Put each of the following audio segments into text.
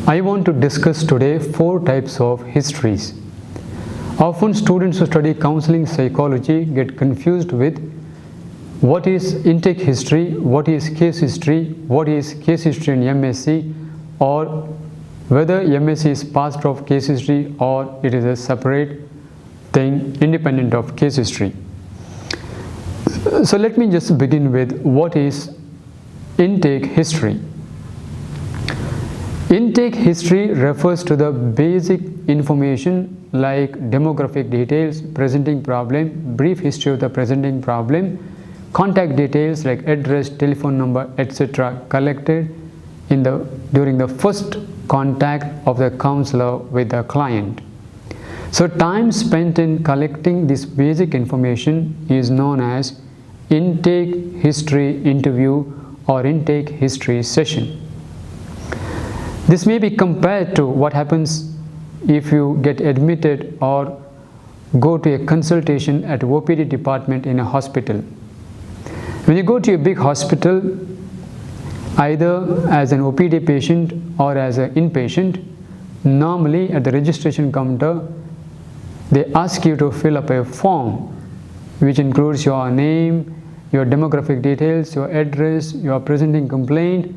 I want to discuss today 4 types of histories. Often students who study counseling psychology get confused with what is intake history, what is case history, what is case history in MSc, or whether MSc is part of case history or it is a separate thing independent of case history. So let me just begin with what is intake history. Intake history refers to the basic information like demographic details, presenting problem, brief history of the presenting problem, contact details like address, telephone number, etc. collected during the first contact of the counselor with the client. So time spent in collecting this basic information is known as intake history interview or intake history session. This may be compared to what happens if you get admitted or go to a consultation at OPD department in a hospital. When you go to a big hospital, either as an OPD patient or as an inpatient, normally at the registration counter, they ask you to fill up a form which includes your name, your demographic details, your address, your presenting complaint,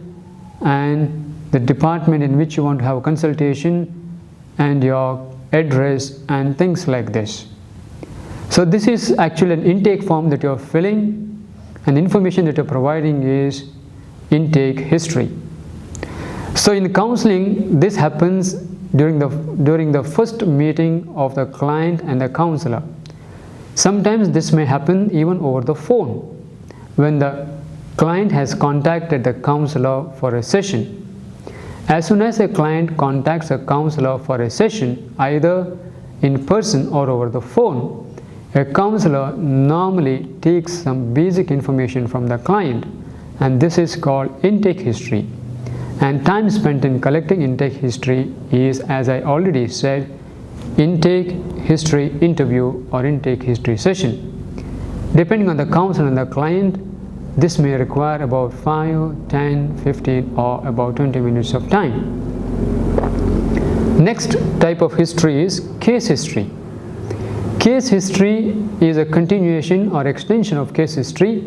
and the department in which you want to have a consultation, and your address and things like this. So this is actually an intake form that you are filling, and information that you are providing is intake history. So in counseling, this happens during the first meeting of the client and the counselor. Sometimes this may happen even over the phone when the client has contacted the counselor for a session. As soon as a client contacts a counselor for a session, either in person or over the phone, a counselor normally takes some basic information from the client, and this is called intake history. And time spent in collecting intake history is, as I already said, intake history interview or intake history session. Depending on the counselor and the client, this may require about 5, 10, 15 or about 20 minutes of time. Next type of history is case history. Case history is a continuation or extension of case history.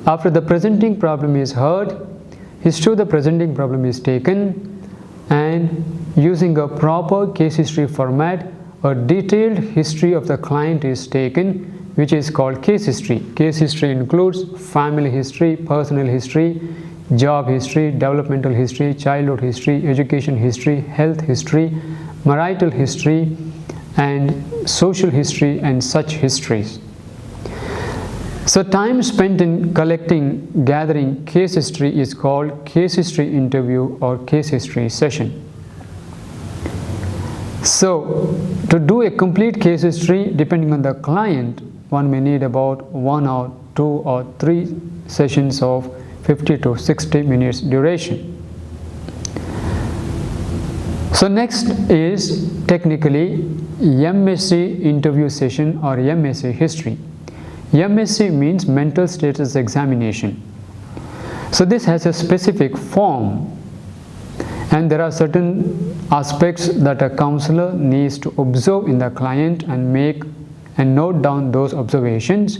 After the presenting problem is heard, history of the presenting problem is taken, and using a proper case history format, a detailed history of the client is taken, which is called case history. Case history includes family history, personal history, job history, developmental history, childhood history, education history, health history, marital history, and social history, and such histories. So time spent in gathering case history is called case history interview or case history session. So to do a complete case history, depending on the client, one may need about 1 or 2 or 3 sessions of 50 to 60 minutes duration. So next is technically MSc interview session or MSc history. MSc means mental status examination. So this has a specific form, and there are certain aspects that a counselor needs to observe in the client and note down those observations,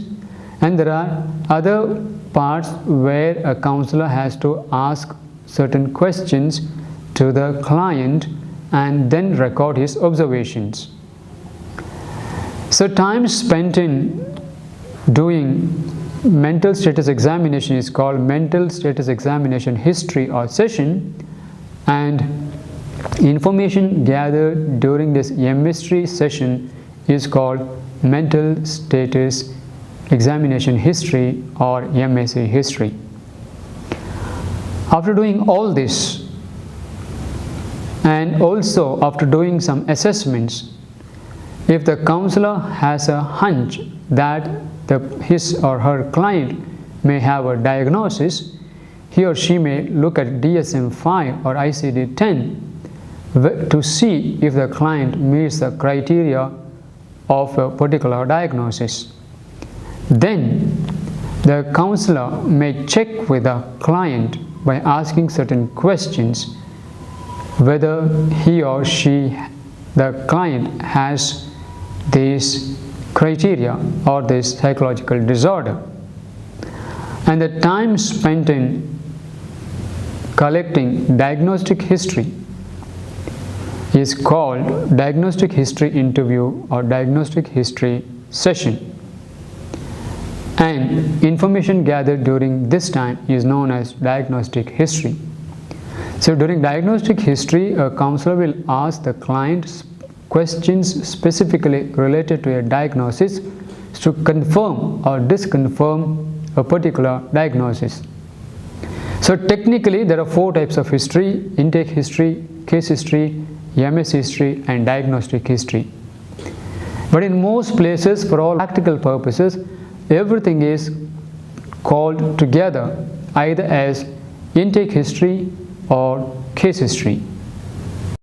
and there are other parts where a counselor has to ask certain questions to the client and then record his observations. So time spent in doing mental status examination is called mental status examination history or session, and information gathered during this MSc session is called mental status examination history or MSc history. After doing all this, and also after doing some assessments, if the counselor has a hunch that his or her client may have a diagnosis, he or she may look at DSM-5 or ICD-10 to see if the client meets the criteria of a particular diagnosis. Then the counselor may check with the client by asking certain questions whether he or she, the client, has these criteria or this psychological disorder. And the time spent in collecting diagnostic history is called diagnostic history interview or diagnostic history session. And information gathered during this time is known as diagnostic history. So during diagnostic history, a counselor will ask the client questions specifically related to a diagnosis to confirm or disconfirm a particular diagnosis. So technically there are 4 types of history: intake history, case history, MS history, and diagnostic history. But in most places, for all practical purposes, everything is called together either as intake history or case history.